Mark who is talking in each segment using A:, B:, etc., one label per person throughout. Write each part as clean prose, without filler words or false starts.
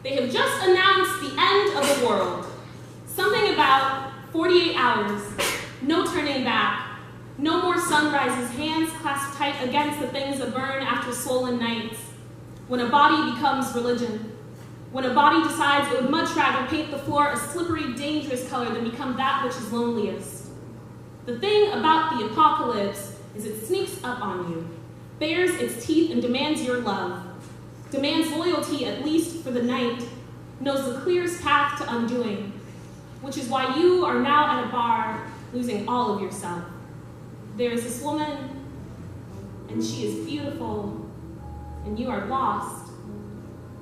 A: They have just announced the end of the world. Something about 48 hours, no turning back, no more sunrises, hands clasped tight against the things that burn after swollen nights. When a body becomes religion, when a body decides it would much rather paint the floor a slippery, dangerous color than become that which is loneliest. The thing about the apocalypse is it sneaks up on you, bares its teeth and demands your love, demands loyalty at least for the night, knows the clearest path to undoing, which is why you are now at a bar losing all of yourself. There is this woman, and she is beautiful, and you are lost.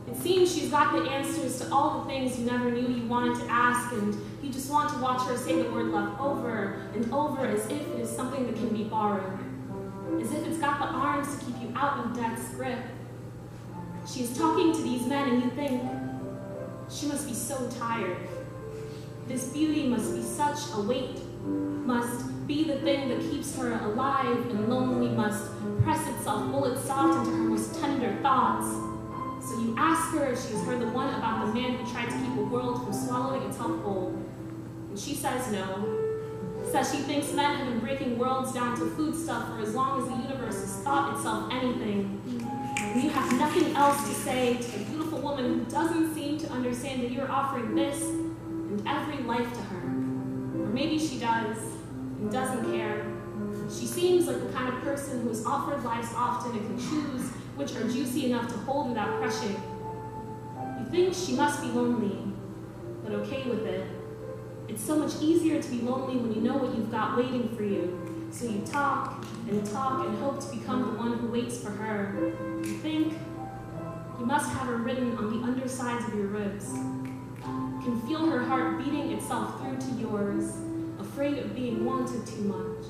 A: It seems she's got the answers to all the things you never knew you wanted to ask, and you just want to watch her say the word love over and over as if it is something that can be borrowed, as if it's got the arms to keep you out of death's grip. She is talking to these men, and you think, she must be so tired. This beauty must be such a weight, must be the thing that keeps her alive and lonely, must press itself bullet soft into her most tender thoughts. So you ask her if she's heard the one about the man who tried to keep the world from swallowing itself whole. And she says no. Says she thinks men have been breaking worlds down to foodstuff for as long as the universe has thought itself anything. And you have nothing else to say to a beautiful woman who doesn't seem to understand that you're offering this and every life to her. Or maybe she does and doesn't care. She seems like the kind of person who is offered lives often and can choose which are juicy enough to hold without crushing. You think she must be lonely, but okay with it. It's so much easier to be lonely when you know what you've got waiting for you. So you talk and hope to become the one who waits for her. You think you must have her written on the undersides of your ribs. Can feel her heart beating itself through to yours, afraid of being wanted too much.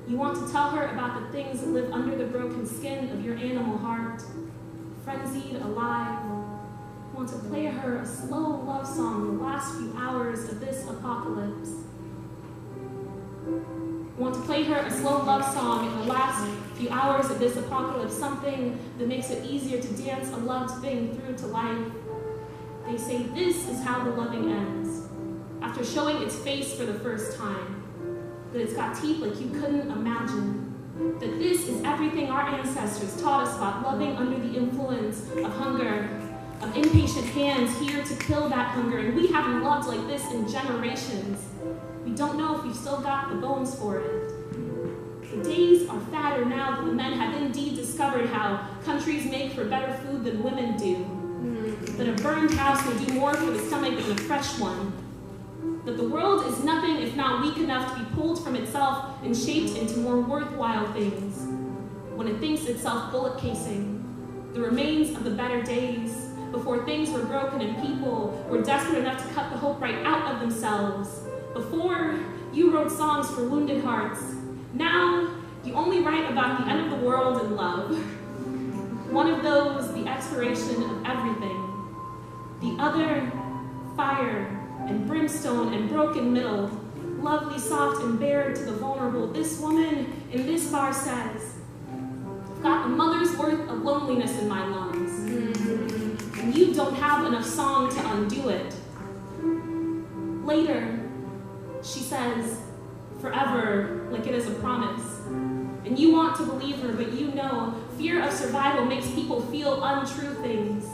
A: You want to tell her about the things that live under the broken skin of your animal heart, frenzied, alive. Want to play her a slow love song the last few hours of this apocalypse. Want to play her a slow love song in the last few hours of this apocalypse, something that makes it easier to dance a loved thing through to life. They say this is how the loving ends, after showing its face for the first time, that it's got teeth like you couldn't imagine, that this is everything our ancestors taught us about loving under the influence of hunger, of impatient hands here to kill that hunger, and we haven't loved like this in generations. We don't know if we've still got the bones for it. The days are fatter now that the men have indeed discovered how countries make for better food than women do, that a burned house will do more for the stomach than a fresh one, that the world is nothing if not weak enough to be pulled from itself and shaped into more worthwhile things, when it thinks itself bullet casing, the remains of the better days, before things were broken and people were desperate enough to cut the hope right out of themselves. Before, you wrote songs for wounded hearts. Now, you only write about the end of the world and love. One of those, the expiration of everything. The other, fire and brimstone and broken middle, lovely, soft, and bared to the vulnerable. This woman in this bar says, I've got a mother's worth of loneliness in my lungs. And you don't have enough song to undo it. Later, she says, forever, like it is a promise. And you want to believe her, but you know, fear of survival makes people feel untrue things.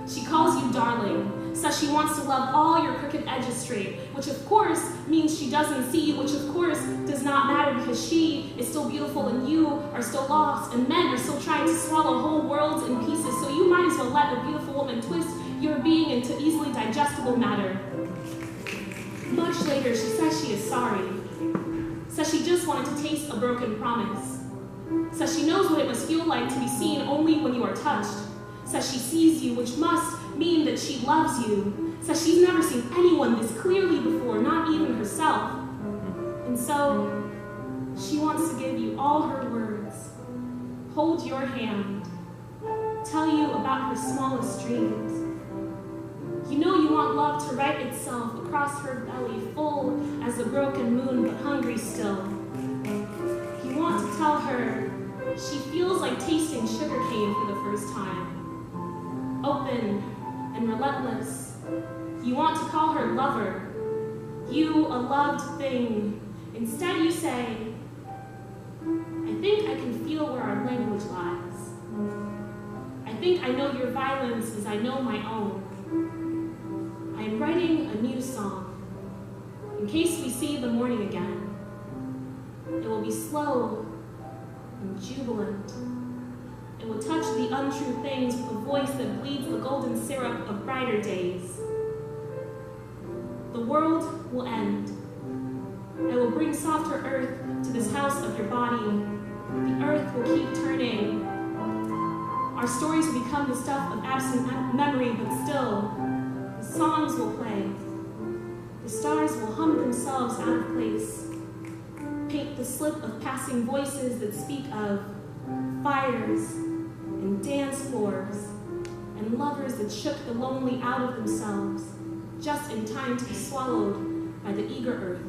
A: She calls you darling, says she wants to love all your crooked edges straight, which of course means she doesn't see, which of course does not matter because she is still beautiful and you are still lost, and men are still trying to swallow whole worlds in pieces, so you might as well let a beautiful woman twist your being into easily digestible matter. Much later, she says she is sorry, says she just wanted to taste a broken promise, says she knows what it must feel like to be seen only when you are touched, says she sees you, which must mean that she loves you, says she's never seen anyone this clearly before, not even herself. And so, she wants to give you all her words, hold your hand, tell you about her smallest dreams. You know you want love to write itself across her belly, full as the broken moon, but hungry still. You want to tell her she feels like tasting sugarcane for the first time. Open and relentless. You want to call her lover, you a loved thing. Instead you say, I think I can feel where our language lies. I think I know your violence as I know my own. I am writing a new song, in case we see the morning again. It will be slow and jubilant. It will touch the untrue things with a voice that bleeds the golden syrup of brighter days. The world will end. I will bring softer earth to this house of your body. The earth will keep turning. Our stories will become the stuff of absent memory, but still, the songs will play. The stars will hum themselves out of place. Paint the slip of passing voices that speak of fires and dance floors and lovers that shook the lonely out of themselves, just in time to be swallowed by the eager earth.